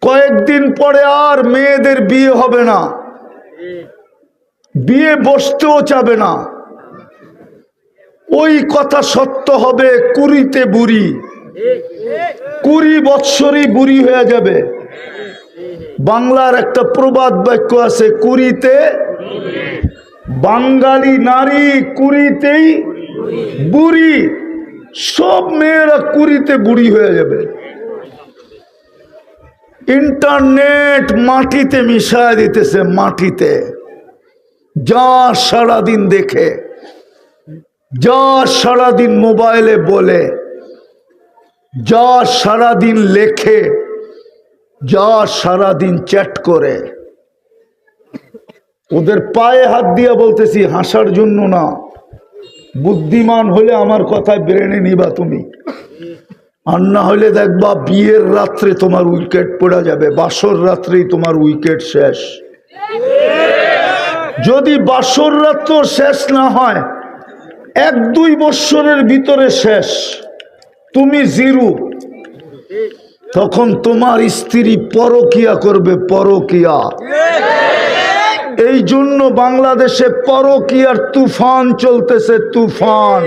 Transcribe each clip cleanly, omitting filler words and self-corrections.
কয়েকদিন পরে আর মেয়েদের বিয়ে হবে না, বিয়ে বসতেও চাবে না। ওই কথা সত্য হবে, 20-তে বুড়ি, 20 বৎসরই বুড়ি হয়ে যাবে। বাংলার একটা প্রবাদ বাক্য আছে, 20-তে বাঙালি নারী 20-তেই বুড়ি। সব মেয়েরা 20-তে বুড়ি হয়ে যাবে। ইন্টারনেট মাটিতে মিশায় দিতেছে, মাটিতে। যা সারাদিন দেখে, যা সারাদিন মোবাইলে বলে, যা সারাদিন লেখে, যা সারাদিন চ্যাট করে, ওদের পায়ে হাত দিয়ে বলতেছি, হাসার জন্য না। বুদ্ধিমান হলে আমার কথায় ব্রেনে নিবা তুমি, আর না হলে দেখবা বিয়ের রাত্রে তোমার উইকেট পড়ে যাবে, বাসর রাত্রেই তোমার উইকেট শেষ। যদি বাসর রাত্র শেষ না হয়, 1-2 বৎসরের ভিতরে শেষ, তুমি জিরো। তখন তোমার স্ত্রী পরকিয়া করবে, পরকিয়া। এই জন্য বাংলাদেশে পরকিয়ার তুফান চলতেছে, তুফান।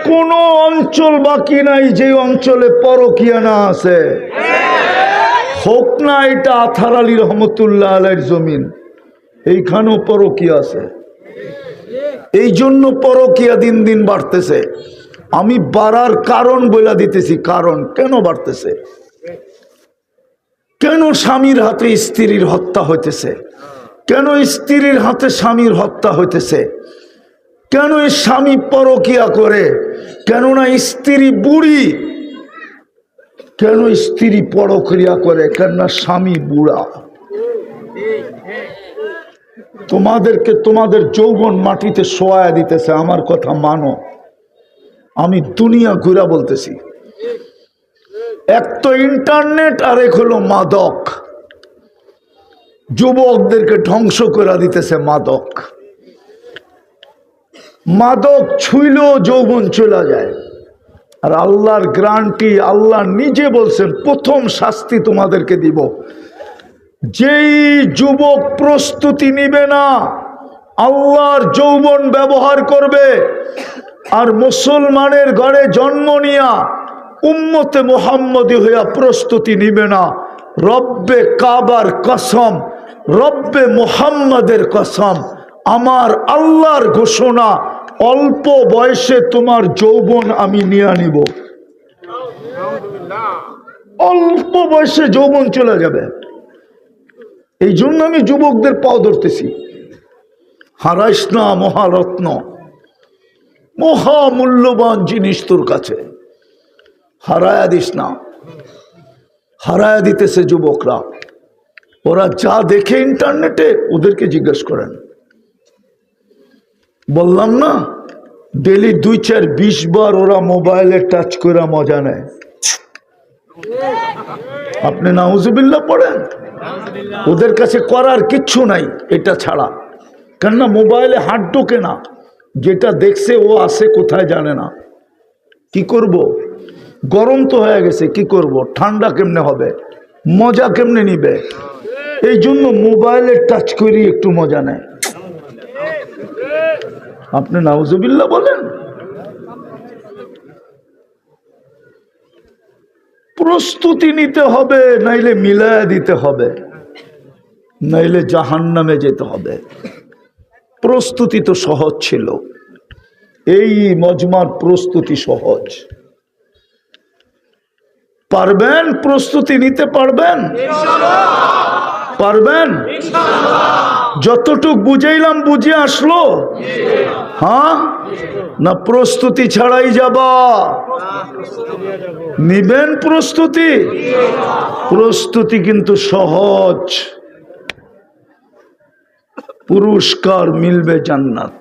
কোন অঞ্চল বাকি নাই যে অঞ্চলে পরকিয়া না আছে। হোক না এটা আথার আলী রহমতুল্লাহ আলাইহির জমিন, এইখানেও পরকিয়া আছে। এই জন্য পরকিয়া দিন দিন বাড়তেছে। আমি বাড়ার কারণ বলে দিতেছি, কারণ কেন বাড়তেছে, কেন স্বামীর হাতে স্ত্রীর হত্যা হইতেছে, কেন স্ত্রীর হাতে স্বামীর হত্যা হইতেছে, কেন স্বামী পরকিয়া করে, কেননা স্ত্রী বুড়ি, কেন স্ত্রী পরকিয়া করে, কেননা স্বামী বুড়া। তোমাদেরকে তোমাদের যৌবন মাটিতে শোয়া দিতেছে। আমার কথা মানো, আমি দুনিয়া ঘুরা বলতেছি। এক তো ইন্টারনেট, আর এক হলো মাদক। যুবকদেরকে ধ্বংস করে দিতেছে মাদক। মাদক ছুঁইলেও যৌবন চলে যায়। আর আল্লাহর গ্যারান্টি, আল্লাহ নিজে বলছেন, প্রথম শাস্তি তোমাদেরকে দিব, যেই যুবক প্রস্তুতি নিবে না, আল্লাহর যৌবন ব্যবহার করবে, আর মুসলমানের ঘরে জন্ম নিয়া উম্মতে মুহাম্মদী হইয়া প্রস্তুতি নিবে না, রব্বে কাবার কসম, রব্বে মুহাম্মদের কসম, আমার আল্লাহর ঘোষণা, অল্প বয়সে তোমার যৌবন আমি নিয়ে নিব। অল্প বয়সে যৌবন চলে যাবে। এই জন্য আমি যুবকদের পাও ধরতেছি, হারাইস না মহারত্ন, মহামূল্যবান জিনিস তোর কাছে, হারায়া দিস না। হারায়া দিতেছে যুবকরা। ওরা যা দেখে ইন্টারনেটে, ওদেরকে জিজ্ঞেস করেন। বললাম না, ডেলি 2-4-20 বার ওরা মোবাইলে টাচ করে মজা নেয়। আপনি নাউজুবিল্লাহ পড়েন। ওদের কাছে করার কিচ্ছু নাই এটা ছাড়া, কেননা মোবাইলে হাত ঢোকে না। যেটা দেখছে ও আছে কোথায় জানে না। কি করব, গরম তো হয়ে গেছে, কি করব, ঠান্ডা কেমনে হবে, মজা কেমনে নিবে, এই জন্য মোবাইলে টাচ করি একটু মজা নেয়। আপনি নাউজুবিল্লাহ বলেন। প্রস্তুতি নিতে হবে, নাইলে মিলায়া দিতে হবে, নাইলে জাহান্নামে যেতে হবে। প্রস্তুতি তো সহজ ছিল, এই মজমার প্রস্তুতি সহজ। পারবেন প্রস্তুতি নিতে? পারবেন? পারবেন? যতটুক বুঝাইলাম বুঝে আসলো? হ্যাঁ না প্রস্তুতি ছাড়াই যাবা? নিবেন প্রস্তুতি? প্রস্তুতি কিন্তু সহজ, পুরস্কার মিলবে জান্নাত।